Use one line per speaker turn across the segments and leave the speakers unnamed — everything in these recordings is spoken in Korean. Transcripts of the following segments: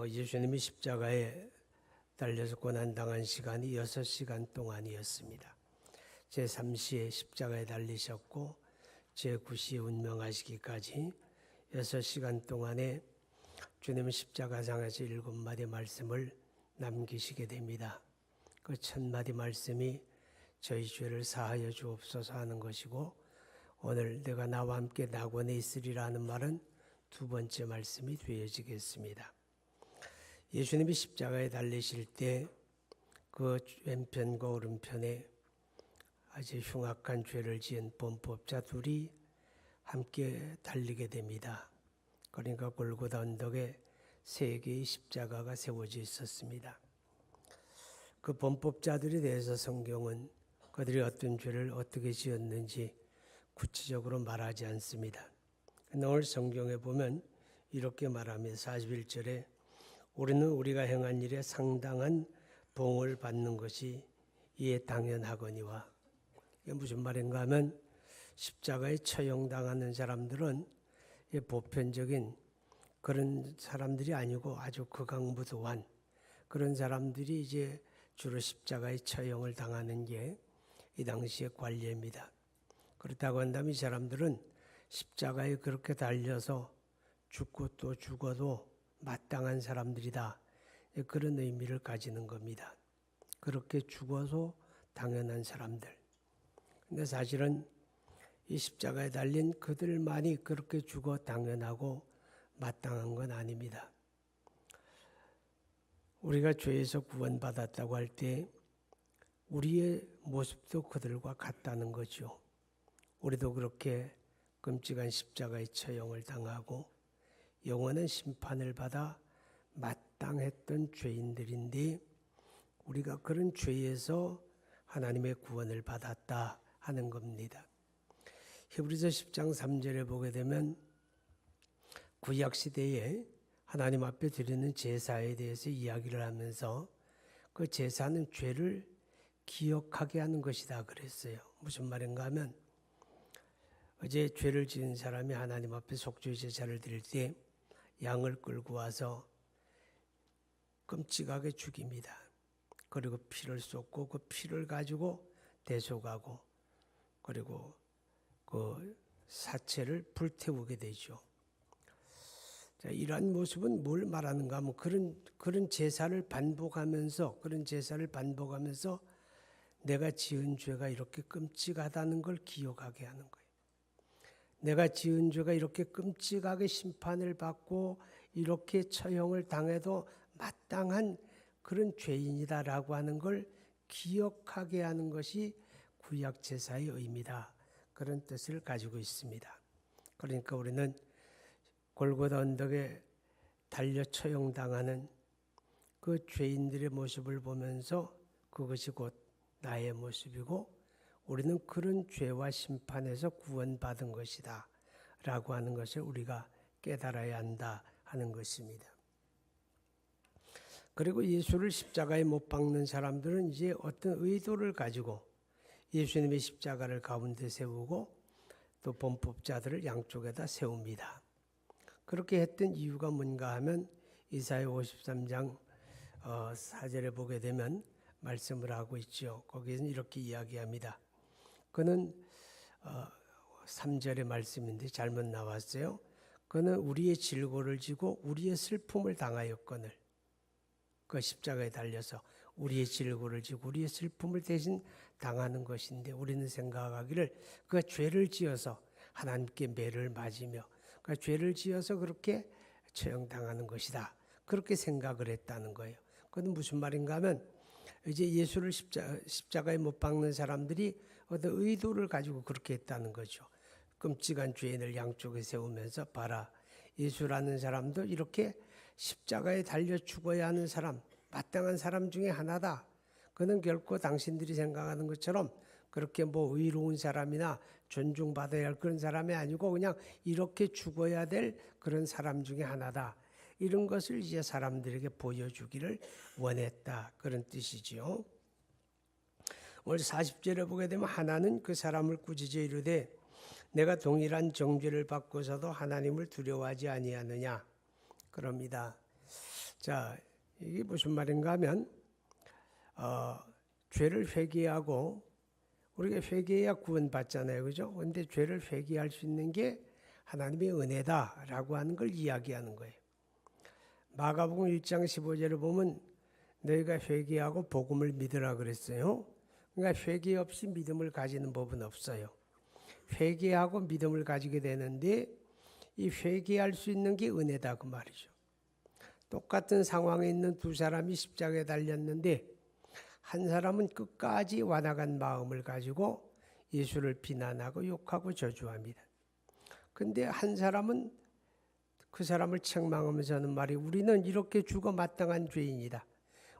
예수님이 십자가에 달려서 고난당한 시간이 6시간 동안이었습니다. 제3시에 십자가에 달리셨고 제9시에 운명하시기까지 6시간 동안에 주님은 십자가상에서 7마디 말씀을 남기시게 됩니다. 그 1000마디 말씀이 저희 죄를 사하여 주옵소서 하는 것이고, 오늘 내가 나와 함께 낙원에 있으리라 하는 말은 2번째 말씀이 되어지겠습니다. 예수님이 십자가에 달리실 때 그 왼편과 오른편에 아주 흉악한 죄를 지은 범법자 둘이 함께 달리게 됩니다. 그러니까 골고다 언덕에 3개의 십자가가 세워져 있었습니다. 그 범법자들에 대해서 성경은 그들이 어떤 죄를 어떻게 지었는지 구체적으로 말하지 않습니다. 오늘 성경에 보면 이렇게 말하며 41절에 우리는 우리가 행한 일에 상당한 봉을 받는 것이 이에 당연하거니와. 이게 무슨 말인가 하면 십자가에 처형당하는 사람들은 보편적인 그런 사람들이 아니고 아주 극악무도한 그런 사람들이 이제 주로 십자가에 처형을 당하는 게 이 당시의 관례입니다. 그렇다고 한다면 이 사람들은 십자가에 그렇게 달려서 죽고 또 죽어도 마땅한 사람들이다, 그런 의미를 가지는 겁니다. 그렇게 죽어서 당연한 사람들. 근데 사실은 이 십자가에 달린 그들만이 그렇게 죽어 당연하고 마땅한 건 아닙니다. 우리가 죄에서 구원받았다고 할 때 우리의 모습도 그들과 같다는 거죠. 우리도 그렇게 끔찍한 십자가의 처형을 당하고 영원한 심판을 받아 마땅했던 죄인들인데, 우리가 그런 죄에서 하나님의 구원을 받았다 하는 겁니다. 히브리서 10장 3절에 보게 되면 구약시대에 하나님 앞에 드리는 제사에 대해서 이야기를 하면서 그 제사는 죄를 기억하게 하는 것이다 그랬어요. 무슨 말인가 하면 어제 죄를 지은 사람이 하나님 앞에 속죄 제사를 드릴 때 양을 끌고 와서 끔찍하게 죽입니다. 그리고 피를 쏟고 그 피를 가지고 대속하고 그리고 그 사체를 불태우게 되죠. 자, 이러한 모습은 뭘 말하는가 하면 그런 제사를 반복하면서 내가 지은 죄가 이렇게 끔찍하다는 걸 기억하게 하는 거예요. 내가 지은 죄가 이렇게 끔찍하게 심판을 받고 이렇게 처형을 당해도 마땅한 그런 죄인이다라고 하는 걸 기억하게 하는 것이 구약 제사의 의미다, 그런 뜻을 가지고 있습니다. 그러니까 우리는 골고다 언덕에 달려 처형당하는 그 죄인들의 모습을 보면서 그것이 곧 나의 모습이고 우리는 그런 죄와 심판에서 구원받은 것이다 라고 하는 것을 우리가 깨달아야 한다 하는 것입니다. 그리고 예수를 십자가에 못 박는 사람들은 이제 어떤 의도를 가지고 예수님의 십자가를 가운데 세우고 또 범법자들을 양쪽에다 세웁니다. 그렇게 했던 이유가 뭔가 하면 이사야 53장 4절에 보게 되면 말씀을 하고 있죠. 거기에는 이렇게 이야기합니다. 그는 3절의 말씀인데 잘못 나왔어요. 그는 우리의 질고를 지고 우리의 슬픔을 당하였거늘. 그 십자가에 달려서 우리의 질고를 지고 우리의 슬픔을 대신 당하는 것인데, 우리는 생각하기를 그 죄를 지어서 하나님께 매를 맞으며 그 죄를 지어서 그렇게 처형당하는 것이다, 그렇게 생각을 했다는 거예요. 그건 무슨 말인가 하면 이제 예수를 십자가에 못 박는 사람들이 어떤 의도를 가지고 그렇게 했다는 거죠. 끔찍한 죄인을 양쪽에 세우면서 봐라, 예수라는 사람도 이렇게 십자가에 달려 죽어야 하는 사람, 마땅한 사람 중에 하나다. 그는 결코 당신들이 생각하는 것처럼 그렇게 뭐 의로운 사람이나 존중받아야 할 그런 사람이 아니고 그냥 이렇게 죽어야 될 그런 사람 중에 하나다. 이런 것을 이제 사람들에게 보여주기를 원했다, 그런 뜻이지요. 오늘 40절에 보게 되면 하나는 그 사람을 꾸짖어 이르되 내가 동일한 정죄를 받고서도 하나님을 두려워하지 아니하느냐 그럽니다. 자, 이게 무슨 말인가 하면 죄를 회개하고 우리가 회개해야 구원받잖아요. 그죠? 그런데 죄를 회개할 수 있는 게 하나님의 은혜다라고 하는 걸 이야기하는 거예요. 마가복음 1장 15절을 보면 너희가 회개하고 복음을 믿으라 그랬어요. 그러니까 회개 없이 믿음을 가지는 법은 없어요. 회개하고 믿음을 가지게 되는데 이 회개할 수 있는 게 은혜다 그 말이죠. 똑같은 상황에 있는 두 사람이 십자가에 달렸는데 한 사람은 끝까지 완악한 마음을 가지고 예수를 비난하고 욕하고 저주합니다. 근데 한 사람은 그 사람을 책망하면서 하는 말이 우리는 이렇게 죽어 마땅한 죄인이다.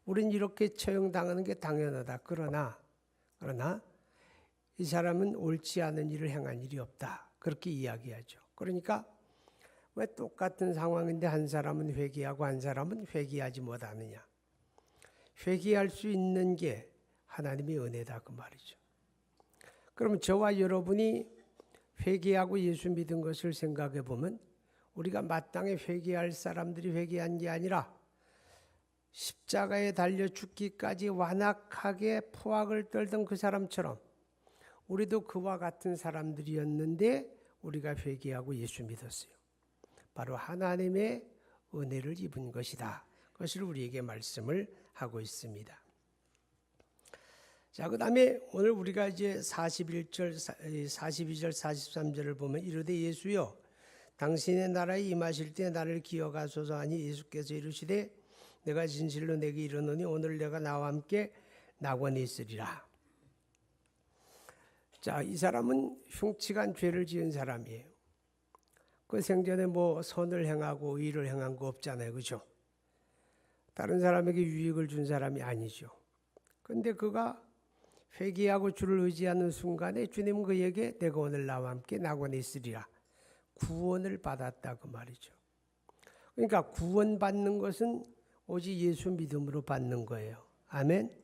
우리는 이렇게 처형당하는 게 당연하다. 그러나 이 사람은 옳지 않은 일을 행한 일이 없다. 그렇게 이야기하죠. 그러니까 왜 똑같은 상황인데 한 사람은 회개하고 한 사람은 회개하지 못하느냐. 회개할 수 있는 게 하나님의 은혜다 그 말이죠. 그러면 저와 여러분이 회개하고 예수 믿은 것을 생각해 보면 우리가 마땅히 회개할 사람들이 회개한 게 아니라 십자가에 달려 죽기까지 완악하게 포악을 떨던 그 사람처럼 우리도 그와 같은 사람들이었는데 우리가 회개하고 예수 믿었어요. 바로 하나님의 은혜를 입은 것이다. 그것을 우리에게 말씀을 하고 있습니다. 자, 그 다음에 오늘 우리가 이제 41절, 42절, 43절을 보면 이르되 예수여 당신의 나라에 임하실 때 나를 기억하소서 하니 예수께서 이르시되 내가 진실로 내게 이르노니 오늘 내가 나와 함께 낙원에 있으리라. 자, 이 사람은 흉측한 죄를 지은 사람이에요. 그 생전에 뭐 선을 행하고 의를 행한 거 없잖아요. 그죠? 다른 사람에게 유익을 준 사람이 아니죠. 그런데 그가 회개하고 주를 의지하는 순간에 주님은 그에게 내가 오늘 나와 함께 낙원에 있으리라. 구원을 받았다 그 말이죠. 그러니까 구원받는 것은 오직 예수 믿음으로 받는 거예요. 아멘.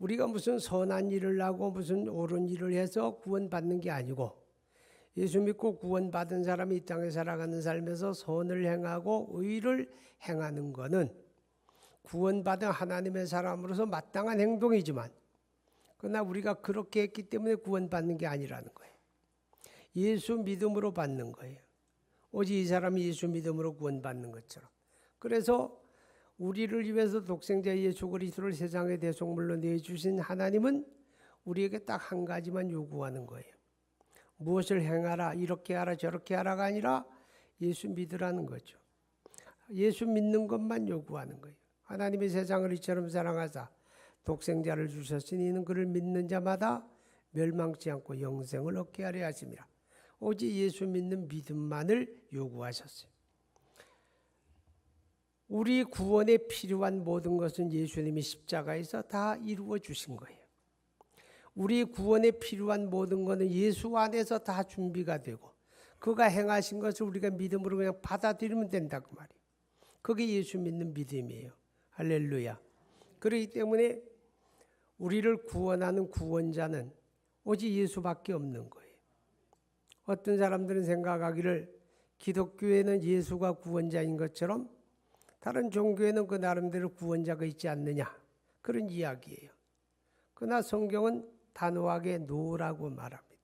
우리가 무슨 선한 일을 하고 무슨 옳은 일을 해서 구원받는 게 아니고 예수 믿고 구원받은 사람이 이 땅에 살아가는 삶에서 선을 행하고 의를 행하는 것은 구원받은 하나님의 사람으로서 마땅한 행동이지만 그러나 우리가 그렇게 했기 때문에 구원받는 게 아니라는 거예요. 예수 믿음으로 받는 거예요. 오직 이 사람이 예수 믿음으로 구원받는 것처럼. 그래서 우리를 위해서 독생자 예수 그리스도를 세상의 대속물로 내주신 하나님은 우리에게 딱 한 가지만 요구하는 거예요. 무엇을 행하라, 이렇게 하라, 저렇게 하라가 아니라 예수 믿으라는 거죠. 예수 믿는 것만 요구하는 거예요. 하나님이 세상을 이처럼 사랑하사 독생자를 주셨으니 이는 그를 믿는 자마다 멸망치 않고 영생을 얻게 하려 하심이라. 오직 예수 믿는 믿음만을 요구하셨어요. 우리 구원에 필요한 모든 것은 예수님이 십자가에서 다 이루어 주신 거예요. 우리 구원에 필요한 모든 것은 예수 안에서 다 준비가 되고 그가 행하신 것을 우리가 믿음으로 그냥 받아들이면 된다고 말이에요. 그게 예수 믿는 믿음이에요. 할렐루야. 그렇기 때문에 우리를 구원하는 구원자는 오직 예수밖에 없는 거예요. 어떤 사람들은 생각하기를 기독교에는 예수가 구원자인 것처럼 다른 종교에는 그 나름대로 구원자가 있지 않느냐 그런 이야기예요. 그러나 성경은 단호하게 노라고 말합니다.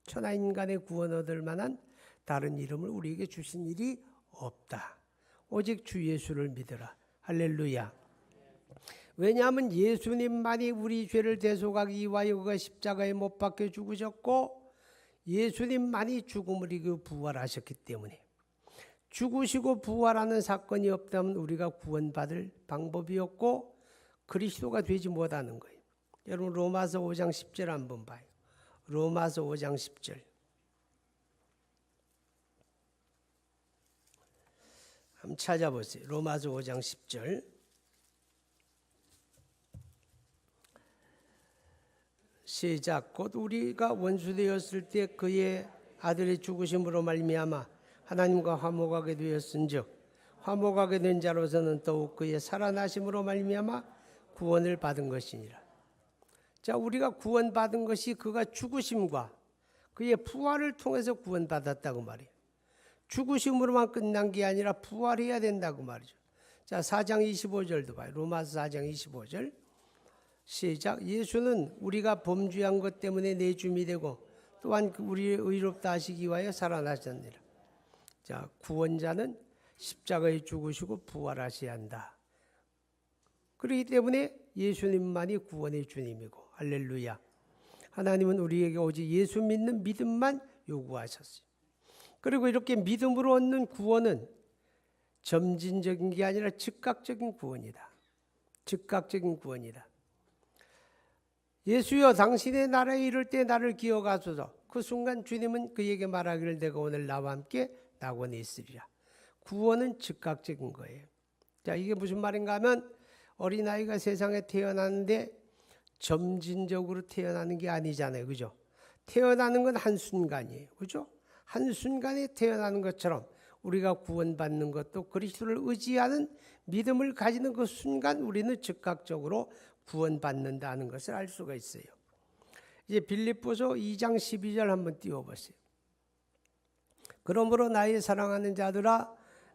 천하인간의 구원 얻을 만한 다른 이름을 우리에게 주신 일이 없다. 오직 주 예수를 믿으라. 할렐루야. 왜냐하면 예수님만이 우리 죄를 대속하기 위하여 그가 십자가에 못 박혀 죽으셨고 예수님만이 죽음을 이기고 부활하셨기 때문에 죽으시고 부활하는 사건이 없다면 우리가 구원받을 방법이 없고 그리스도가 되지 못하는 거예요. 여러분 로마서 5장 10절 한번 봐요. 로마서 5장 10절. 한번 찾아보세요. 로마서 5장 10절. 시작. 곧 우리가 원수되었을 때 그의 아들의 죽으심으로 말미암아 하나님과 화목하게 되었은즉 화목하게 된 자로서는 더욱 그의 살아나심으로 말미암아 구원을 받은 것이니라. 자, 우리가 구원받은 것이 그가 죽으심과 그의 부활을 통해서 구원받았다고 말이에요. 죽으심으로만 끝난 게 아니라 부활해야 된다고 말이죠. 자, 4장 25절도 봐요. 로마서 4장 25절. 시작. 예수는 우리가 범죄한 것 때문에 내줌이 되고 또한 우리를 의롭다 하시기 위하여 살아나셨느니라. 자, 구원자는 십자가에 죽으시고 부활하셔야 한다. 그렇기 때문에 예수님만이 구원의 주님이고, 할렐루야. 하나님은 우리에게 오직 예수 믿는 믿음만 요구하셨어요. 그리고 이렇게 믿음으로 얻는 구원은 점진적인 게 아니라 즉각적인 구원이다. 즉각적인 구원이다. 예수여, 당신의 나라에 이를 때 나를 기억하소서. 그 순간 주님은 그에게 말하기를 내가 오늘 나와 함께 낙원에 있으리라. 구원은 즉각적인 거예요. 자, 이게 무슨 말인가 하면 어린아이가 세상에 태어나는데 점진적으로 태어나는 게 아니잖아요. 그죠? 태어나는 건 한순간이에요. 그죠? 한순간에 태어나는 것처럼 우리가 구원받는 것도 그리스도를 의지하는 믿음을 가지는 그 순간 우리는 즉각적으로 구원받는다는 것을 알 수가 있어요. 이제 빌립보서 2장 12절 한번 띄워보세요. 그러므로 나의 사랑하는 자들아,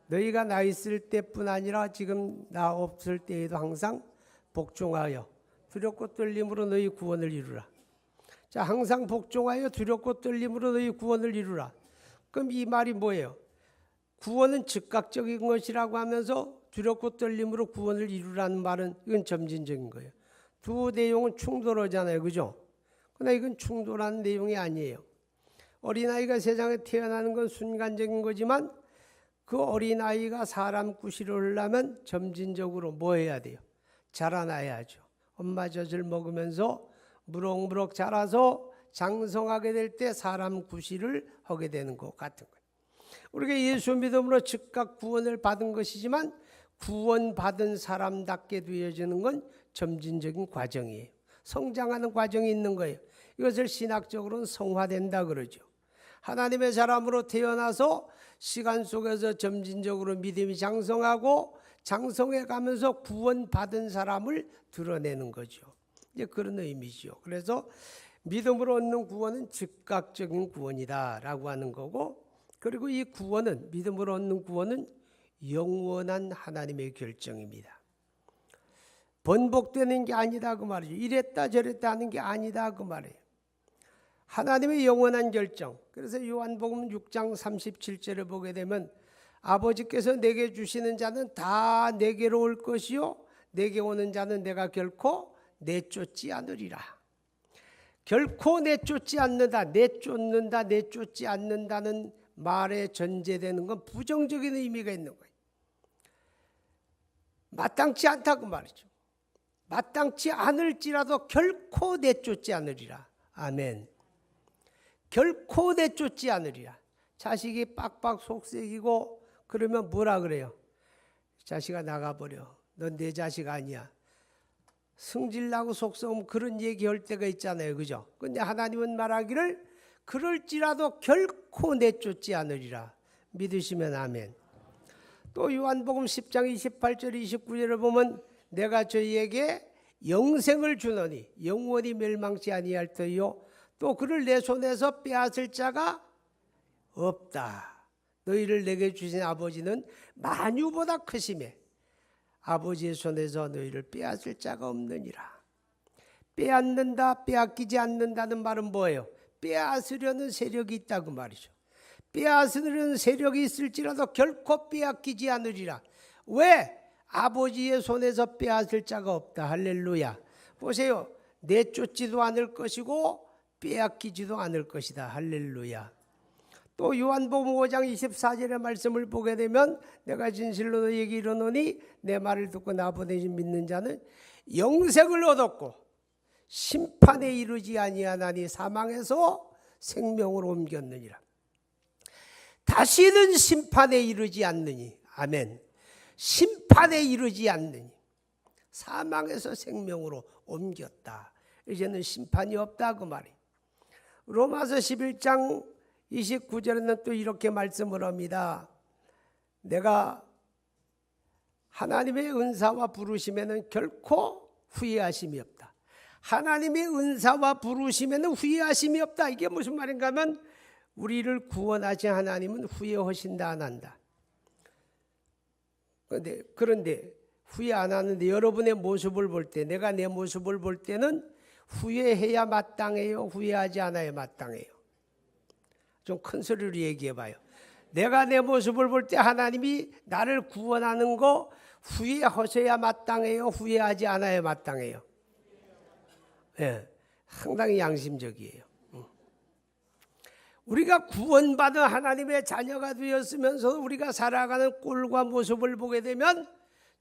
너희가 나 있을 때뿐 아니라 지금 나 없을 때에도 항상 복종하여 두렵고 떨림으로 너희 구원을 이루라. 자, 항상 복종하여 두렵고 떨림으로 너희 구원을 이루라. 그럼 이 말이 뭐예요? 구원은 즉각적인 것이라고 하면서 두렵고 떨림으로 구원을 이루라는 말은 이건 점진적인 거예요. 두 내용은 충돌하잖아요. 그죠? 그러나 이건 충돌하는 내용이 아니에요. 어린아이가 세상에 태어나는 건 순간적인 거지만 그 어린아이가 사람 구실을 하려면 점진적으로 뭐 해야 돼요? 자라나야죠. 엄마 젖을 먹으면서 무럭무럭 자라서 장성하게 될 때 사람 구실을 하게 되는 것 같은 거예요. 우리가 예수 믿음으로 즉각 구원을 받은 것이지만 구원받은 사람답게 되어지는 건 점진적인 과정이에요. 성장하는 과정이 있는 거예요. 이것을 신학적으로는 성화된다 그러죠. 하나님의 사람으로 태어나서 시간 속에서 점진적으로 믿음이 장성하고 장성해 가면서 구원받은 사람을 드러내는 거죠. 이제 그런 의미죠. 그래서 믿음으로 얻는 구원은 즉각적인 구원이다라고 하는 거고, 그리고 이 구원은, 믿음으로 얻는 구원은 영원한 하나님의 결정입니다. 번복되는 게 아니다 그 말이죠. 이랬다 저랬다 하는 게 아니다 그 말이에요. 하나님의 영원한 결정. 그래서 요한복음 6장 37절을 보게 되면 아버지께서 내게 주시는 자는 다 내게로 올 것이요 내게 오는 자는 내가 결코 내쫓지 않으리라. 결코 내쫓지 않는다, 내쫓는다, 내쫓지 않는다는 말에 전제되는 건 부정적인 의미가 있는 거예요. 마땅치 않다고 말이죠. 마땅치 않을지라도 결코 내쫓지 않으리라. 아멘. 결코 내쫓지 않으리라. 자식이 빡빡 속썩이고 그러면 뭐라 그래요? 자식아 나가버려. 넌 내 자식 아니야. 승질나고 속썩으면 그런 얘기할 때가 있잖아요. 그죠? 근데 하나님은 말하기를 그럴지라도 결코 내쫓지 않으리라. 믿으시면 아멘. 또 요한복음 10장 28절 29절을 보면 내가 저희에게 영생을 주노니 영원히 멸망치 아니할 터이요 또 그를 내 손에서 빼앗을 자가 없다. 너희를 내게 주신 아버지는 만유보다 크심에 아버지의 손에서 너희를 빼앗을 자가 없느니라. 빼앗는다, 빼앗기지 않는다는 말은 뭐예요? 빼앗으려는 세력이 있다고 말이죠. 빼앗으려는 세력이 있을지라도 결코 빼앗기지 않으리라. 왜? 아버지의 손에서 빼앗을 자가 없다. 할렐루야. 보세요. 내쫓지도 않을 것이고 빼앗기지도 않을 것이다. 할렐루야. 또 요한복음 5장 24절의 말씀을 보게 되면 내가 진실로 너희에게 이르노니 내 말을 듣고 나 보내신 믿는 자는 영생을 얻었고 심판에 이르지 아니하나니 사망에서 생명으로 옮겼느니라. 다시는 심판에 이르지 않느니. 아멘. 심판에 이르지 않느니 사망에서 생명으로 옮겼다. 이제는 심판이 없다 그 말이. 로마서 11장 29절에는 또 이렇게 말씀을 합니다. 내가 하나님의 은사와 부르심에는 결코 후회하심이 없다. 하나님의 은사와 부르심에는 후회하심이 없다. 이게 무슨 말인가 하면 우리를 구원하신 하나님은 후회하신다 안 한다. 그런데 후회 안 하는데 여러분의 모습을 볼 때, 내가 내 모습을 볼 때는 후회해야 마땅해요? 후회하지 않아야 마땅해요? 좀 큰 소리로 얘기해 봐요. 내가 내 모습을 볼 때 하나님이 나를 구원하는 거 후회하셔야 마땅해요? 후회하지 않아야 마땅해요? 예, 상당히 양심적이에요. 우리가 구원받은 하나님의 자녀가 되었으면서 우리가 살아가는 꼴과 모습을 보게 되면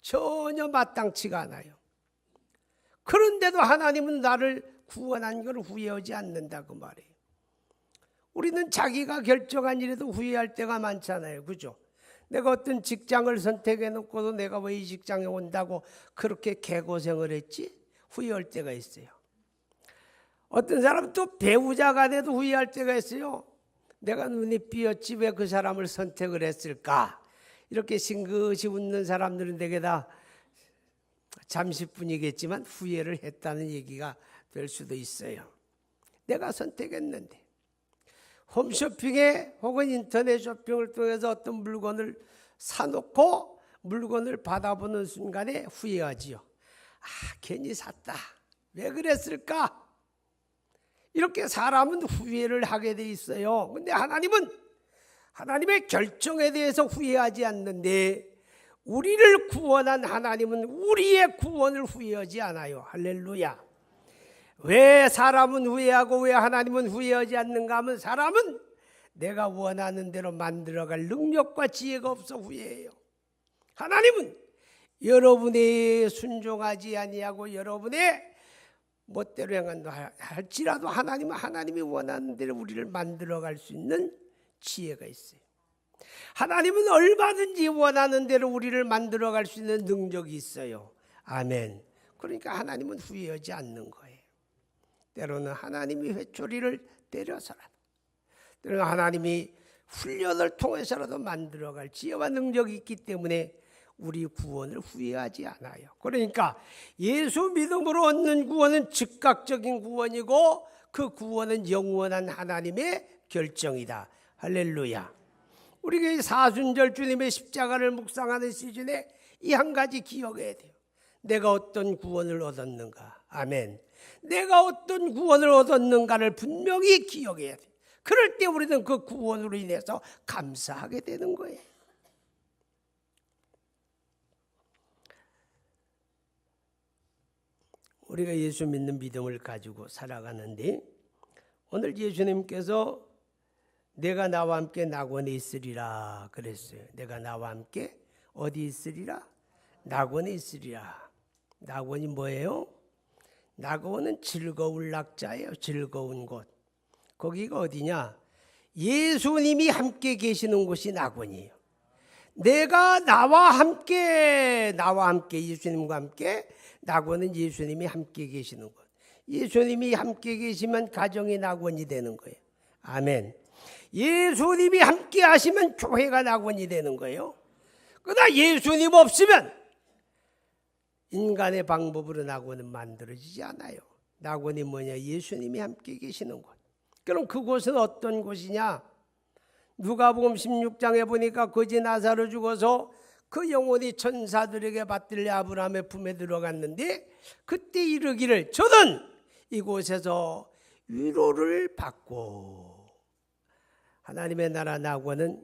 전혀 마땅치가 않아요. 그런데도 하나님은 나를 구원한 걸 후회하지 않는다 그 말이에요. 우리는 자기가 결정한 일에도 후회할 때가 많잖아요. 그죠? 내가 어떤 직장을 선택해 놓고도 내가 왜 이 직장에 온다고 그렇게 개고생을 했지? 후회할 때가 있어요. 어떤 사람은 또 배우자가 돼도 후회할 때가 있어요. 내가 눈이 삐었지 왜 그 사람을 선택을 했을까? 이렇게 싱긋이 웃는 사람들은 되게 다 잠시뿐이겠지만 후회를 했다는 얘기가 될 수도 있어요. 내가 선택했는데 홈쇼핑에 혹은 인터넷 쇼핑을 통해서 어떤 물건을 사놓고 물건을 받아보는 순간에 후회하지요. 아, 괜히 샀다. 왜 그랬을까? 이렇게 사람은 후회를 하게 돼 있어요. 근데 하나님은 하나님의 결정에 대해서 후회하지 않는데 우리를 구원한 하나님은 우리의 구원을 후회하지 않아요. 할렐루야. 왜 사람은 후회하고 왜 하나님은 후회하지 않는가 하면 사람은 내가 원하는 대로 만들어갈 능력과 지혜가 없어 후회해요. 하나님은 여러분의 순종하지 아니하고 여러분의 멋대로 행한다 할지라도 하나님은 하나님이 원하는 대로 우리를 만들어갈 수 있는 지혜가 있어요. 하나님은 얼마든지 원하는 대로 우리를 만들어갈 수 있는 능력이 있어요. 아멘. 그러니까 하나님은 후회하지 않는 거예요. 때로는 하나님이 회초리를 때려서라도, 때로는 하나님이 훈련을 통해서라도 만들어갈 지혜와 능력이 있기 때문에 우리 구원을 후회하지 않아요. 그러니까 예수 믿음으로 얻는 구원은 즉각적인 구원이고 그 구원은 영원한 하나님의 결정이다. 할렐루야. 우리가 사순절 주님의 십자가를 묵상하는 시즌에 이 한 가지 기억해야 돼요. 내가 어떤 구원을 얻었는가. 아멘. 내가 어떤 구원을 얻었는가를 분명히 기억해야 돼요. 그럴 때 우리는 그 구원으로 인해서 감사하게 되는 거예요. 우리가 예수 믿는 믿음을 가지고 살아가는데 오늘 예수님께서 내가 나와 함께 낙원에 있으리라 그랬어요. 내가 나와 함께 어디 있으리라? 낙원에 있으리라. 낙원이 뭐예요? 낙원은 즐거울 낙자예요. 즐거운 곳. 거기가 어디냐? 예수님이 함께 계시는 곳이 낙원이에요. 내가 나와 함께 예수님과 함께 낙원은 예수님이 함께 계시는 곳. 예수님이 함께 계시면 가정이 낙원이 되는 거예요. 아멘. 예수님이 함께 하시면 교회가 낙원이 되는 거예요. 그러나 예수님 없으면 인간의 방법으로 낙원은 만들어지지 않아요. 낙원이 뭐냐? 예수님이 함께 계시는 곳. 그럼 그곳은 어떤 곳이냐? 누가복음 16장에 보니까 거지 나사로 죽어서 그 영혼이 천사들에게 받들려 아브라함의 품에 들어갔는데 그때 이르기를 저는 이곳에서 위로를 받고. 하나님의 나라 낙원은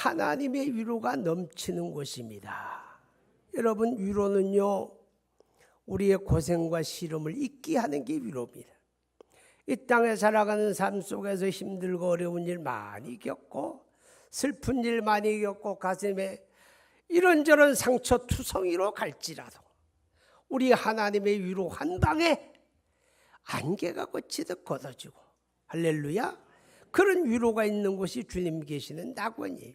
하나님의 위로가 넘치는 곳입니다. 여러분, 위로는요 우리의 고생과 시름을 잊게 하는 게 위로입니다. 이 땅에 살아가는 삶 속에서 힘들고 어려운 일 많이 겪고 슬픈 일 많이 겪고 가슴에 이런저런 상처투성이로 갈지라도 우리 하나님의 위로 한 방에 안개가 거치듯 걷어지고 할렐루야. 그런 위로가 있는 곳이 주님 계시는 낙원이에요.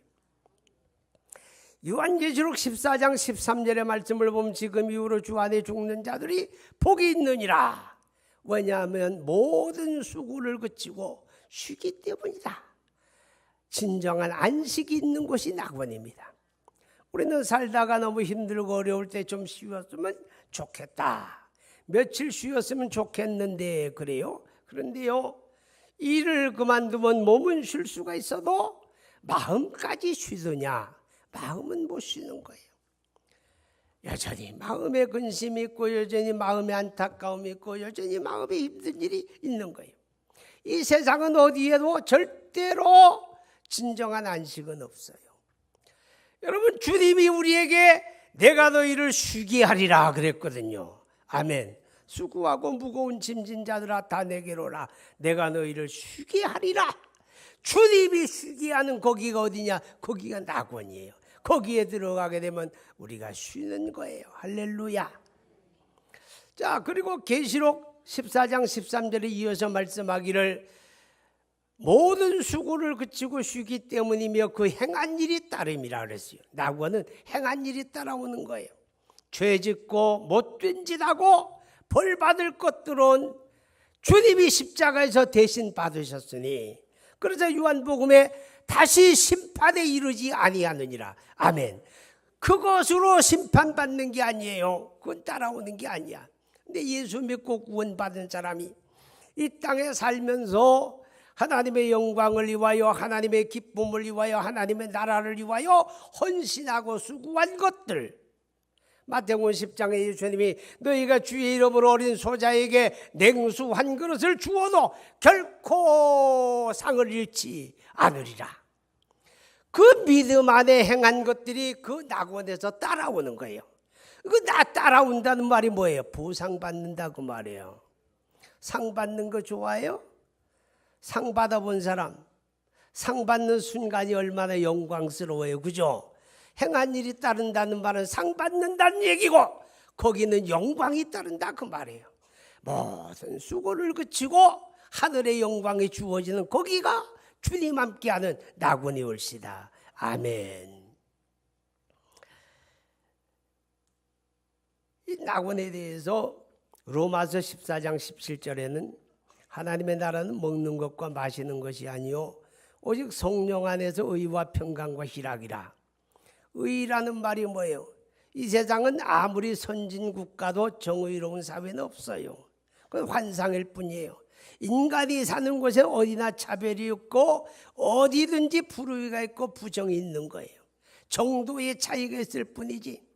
요한계시록 14장 13절의 말씀을 보면 지금 이후로 주 안에 죽는 자들이 복이 있느니라. 왜냐하면 모든 수고를 그치고 쉬기 때문이다. 진정한 안식이 있는 곳이 낙원입니다. 우리는 살다가 너무 힘들고 어려울 때 좀 쉬었으면 좋겠다. 며칠 쉬었으면 좋겠는데 그래요? 그런데요, 일을 그만두면 몸은 쉴 수가 있어도 마음까지 쉬느냐? 마음은 못 쉬는 거예요. 여전히 마음에 근심이 있고 여전히 마음에 안타까움이 있고 여전히 마음에 힘든 일이 있는 거예요. 이 세상은 어디에도 절대로 진정한 안식은 없어요. 여러분, 주님이 우리에게 내가 너희를 쉬게 하리라 그랬거든요. 아멘. 수고하고 무거운 짐진 자들아 다 내게로 오라. 내가 너희를 쉬게 하리라. 주님이 쉬게 하는 거기가 어디냐? 거기가 낙원이에요. 거기에 들어가게 되면 우리가 쉬는 거예요. 할렐루야. 자, 그리고 계시록 14장 13절에 이어서 말씀하기를 모든 수고를 그치고 쉬기 때문이며 그 행한 일이 따름이라 그랬어요. 낙원은 행한 일이 따라오는 거예요. 죄 짓고 못된 짓 하고 벌 받을 것들은 주님이 십자가에서 대신 받으셨으니, 그래서 요한복음에 다시 심판에 이르지 아니하느니라. 아멘. 그것으로 심판받는 게 아니에요. 그건 따라오는 게 아니야. 근데 예수 믿고 구원받은 사람이 이 땅에 살면서 하나님의 영광을 위하여, 하나님의 기쁨을 위하여, 하나님의 나라를 위하여 헌신하고 수고한 것들, 마태복음 10장에 예수님이 너희가 주의 이름으로 어린 소자에게 냉수 한 그릇을 주어도 결코 상을 잃지 않으리라. 그 믿음 안에 행한 것들이 그 낙원에서 따라오는 거예요. 그 따라온다는 말이 뭐예요? 보상받는다고 말이에요. 상 받는 거 좋아해요? 상 받아본 사람, 상 받는 순간이 얼마나 영광스러워요. 그죠? 행한 일이 따른다는 말은 상 받는다는 얘기고, 거기는 영광이 따른다 그 말이에요. 모든 수고를 그치고 하늘의 영광이 주어지는 거기가 주님 함께하는 낙원이 올시다. 아멘. 이 낙원에 대해서 로마서 14장 17절에는 하나님의 나라는 먹는 것과 마시는 것이 아니요 오직 성령 안에서 의와 평강과 희락이라. 의라는 말이 뭐예요? 이 세상은 아무리 선진 국가도 정의로운 사회는 없어요. 그건 환상일 뿐이에요. 인간이 사는 곳에 어디나 차별이 있고 어디든지 불의가 있고 부정이 있는 거예요. 정도의 차이가 있을 뿐이지.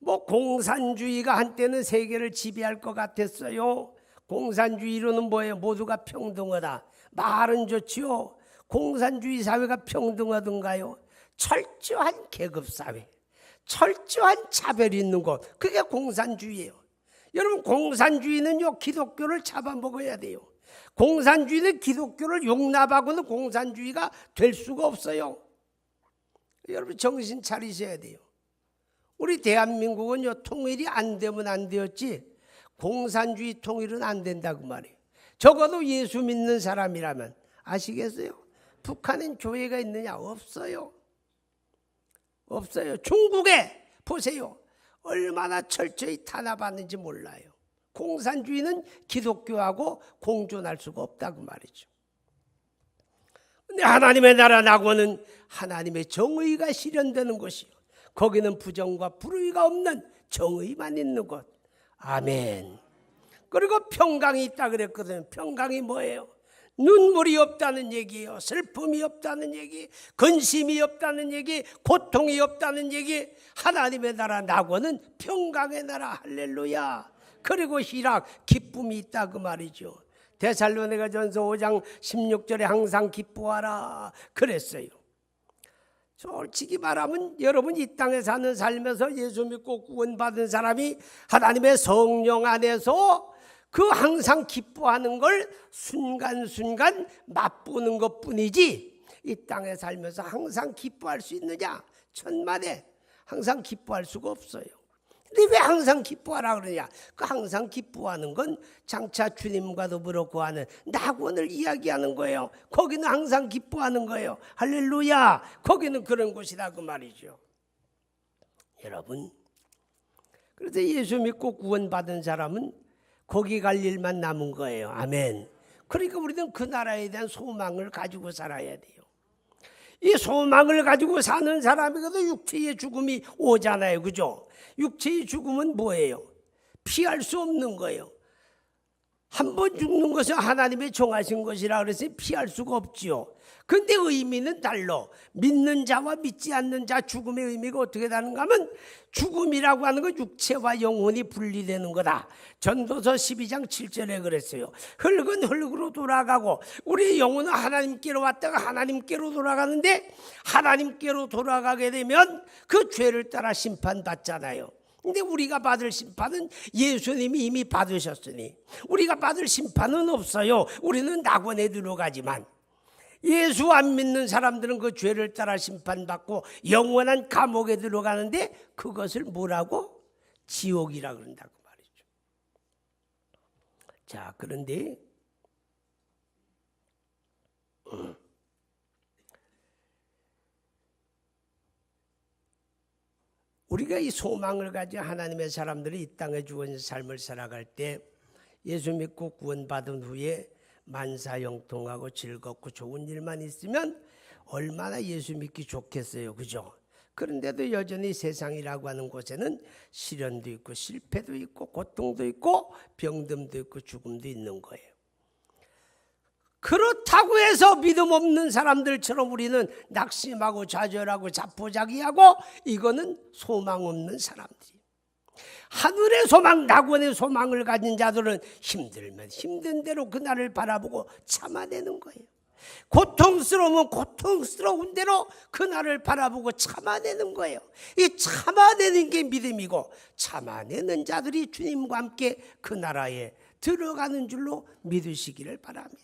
공산주의가 한때는 세계를 지배할 것 같았어요. 공산주의로는 뭐예요? 모두가 평등하다. 말은 좋지요. 공산주의 사회가 평등하던가요? 철저한 계급사회, 철저한 차별이 있는 곳, 그게 공산주의예요. 여러분, 공산주의는요 기독교를 잡아먹어야 돼요. 공산주의는 기독교를 용납하고는 공산주의가 될 수가 없어요. 여러분, 정신 차리셔야 돼요. 우리 대한민국은요 통일이 안 되면 안 되었지 공산주의 통일은 안 된다고 말이에요. 적어도 예수 믿는 사람이라면. 아시겠어요? 북한엔 교회가 있느냐? 없어요. 없어요. 중국에 보세요. 얼마나 철저히 탄압하는지 몰라요. 공산주의는 기독교하고 공존할 수가 없다고 말이죠. 근데 하나님의 나라 낙원은 하나님의 정의가 실현되는 곳이요. 거기는 부정과 불의가 없는 정의만 있는 곳. 아멘. 그리고 평강이 있다 그랬거든요. 평강이 뭐예요? 눈물이 없다는 얘기예요. 슬픔이 없다는 얘기, 근심이 없다는 얘기, 고통이 없다는 얘기. 하나님의 나라 낙원은 평강의 나라. 할렐루야. 그리고 희락, 기쁨이 있다 그 말이죠. 데살로니가전서 5장 16절에 항상 기뻐하라 그랬어요. 솔직히 말하면 여러분 이 땅에 사는 삶에서 예수 믿고 구원받은 사람이 하나님의 성령 안에서 그 항상 기뻐하는 걸 순간순간 맛보는 것뿐이지, 이 땅에 살면서 항상 기뻐할 수 있느냐? 천만에 항상 기뻐할 수가 없어요. 근데 왜 항상 기뻐하라 그러냐? 그 항상 기뻐하는 건 장차 주님과 더불어 거하는 낙원을 이야기하는 거예요. 거기는 항상 기뻐하는 거예요. 할렐루야. 거기는 그런 곳이다 그 말이죠. 여러분, 그래서 예수 믿고 구원받은 사람은 거기 갈 일만 남은 거예요. 아멘. 그러니까 우리는 그 나라에 대한 소망을 가지고 살아야 돼요. 이 소망을 가지고 사는 사람이거든 육체의 죽음이 오잖아요. 그죠? 육체의 죽음은 뭐예요? 피할 수 없는 거예요. 한 번 죽는 것은 하나님의 정하신 것이라 그래서 피할 수가 없지요. 근데 의미는 달라. 믿는 자와 믿지 않는 자 죽음의 의미가 어떻게 다른가 하면, 죽음이라고 하는 건 육체와 영혼이 분리되는 거다. 전도서 12장 7절에 그랬어요. 흙은 흙으로 돌아가고 우리 영혼은 하나님께로 왔다가 하나님께로 돌아가는데, 하나님께로 돌아가게 되면 그 죄를 따라 심판받잖아요. 근데 우리가 받을 심판은 예수님이 이미 받으셨으니 우리가 받을 심판은 없어요. 우리는 낙원에 들어가지만, 예수 안 믿는 사람들은 그 죄를 따라 심판받고 영원한 감옥에 들어가는데, 그것을 뭐라고? 지옥이라 그런다고 말이죠. 자, 그런데 우리가 이 소망을 가지고 하나님의 사람들이 이 땅에 주어진 삶을 살아갈 때, 예수 믿고 구원받은 후에 만사형통하고 즐겁고 좋은 일만 있으면 얼마나 예수 믿기 좋겠어요. 그죠? 그런데도 여전히 세상이라고 하는 곳에는 시련도 있고 실패도 있고 고통도 있고 병듦도 있고 죽음도 있는 거예요. 그렇다고 해서 믿음 없는 사람들처럼 우리는 낙심하고 좌절하고 자포자기하고, 이거는 소망 없는 사람들이. 하늘의 소망, 낙원의 소망을 가진 자들은 힘들면 힘든 대로 그날을 바라보고 참아내는 거예요. 고통스러우면 고통스러운 대로 그날을 바라보고 참아내는 거예요. 이 참아내는 게 믿음이고, 참아내는 자들이 주님과 함께 그 나라에 들어가는 줄로 믿으시기를 바랍니다.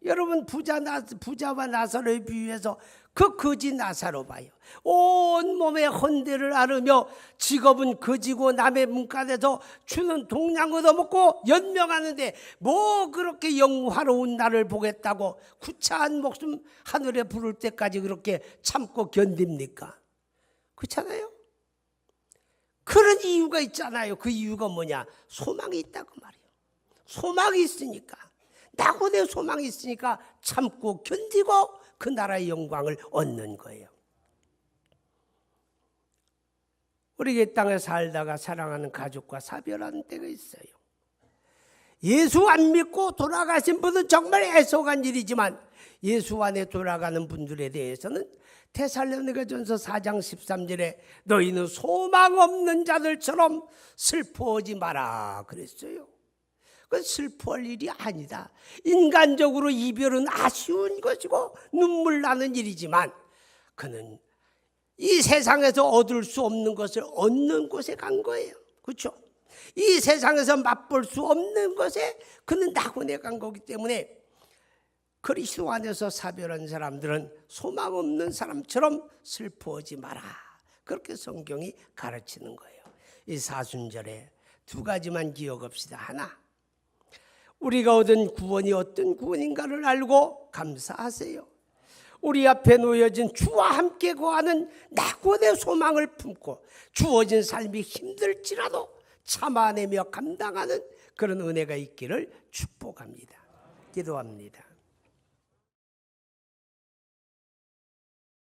여러분, 부자와 나사로에 비유해서 그 거지 나사로 봐요. 온몸에 헌데를 앓으며 직업은 거지고 남의 문간에서 주는 동량 얻어먹고 연명하는데, 뭐 그렇게 영화로운 날을 보겠다고 구차한 목숨 하늘에 부를 때까지 그렇게 참고 견딥니까? 그렇잖아요. 그런 이유가 있잖아요. 그 이유가 뭐냐? 소망이 있다고 말이에요. 소망이 있으니까, 낙원의 소망이 있으니까 참고 견디고 그 나라의 영광을 얻는 거예요. 우리가 이 땅에 살다가 사랑하는 가족과 사별하는 때가 있어요. 예수 안 믿고 돌아가신 분은 정말 애석한 일이지만, 예수 안에 돌아가는 분들에 대해서는 데살로니가전서 4장 13절에 너희는 소망 없는 자들처럼 슬퍼하지 마라 그랬어요. 그건 슬퍼할 일이 아니다. 인간적으로 이별은 아쉬운 것이고 눈물 나는 일이지만, 그는 이 세상에서 얻을 수 없는 것을 얻는 곳에 간 거예요. 그렇죠? 이 세상에서 맛볼 수 없는 것에 그는 낙원에 간 거기 때문에, 그리스도 안에서 사별한 사람들은 소망 없는 사람처럼 슬퍼하지 마라. 그렇게 성경이 가르치는 거예요. 이 사순절에 두 가지만 기억합시다. 하나, 우리가 얻은 구원이 어떤 구원인가를 알고 감사하세요. 우리 앞에 놓여진 주와 함께 거하는 낙원의 소망을 품고 주어진 삶이 힘들지라도 참아내며 감당하는 그런 은혜가 있기를 축복합니다. 기도합니다.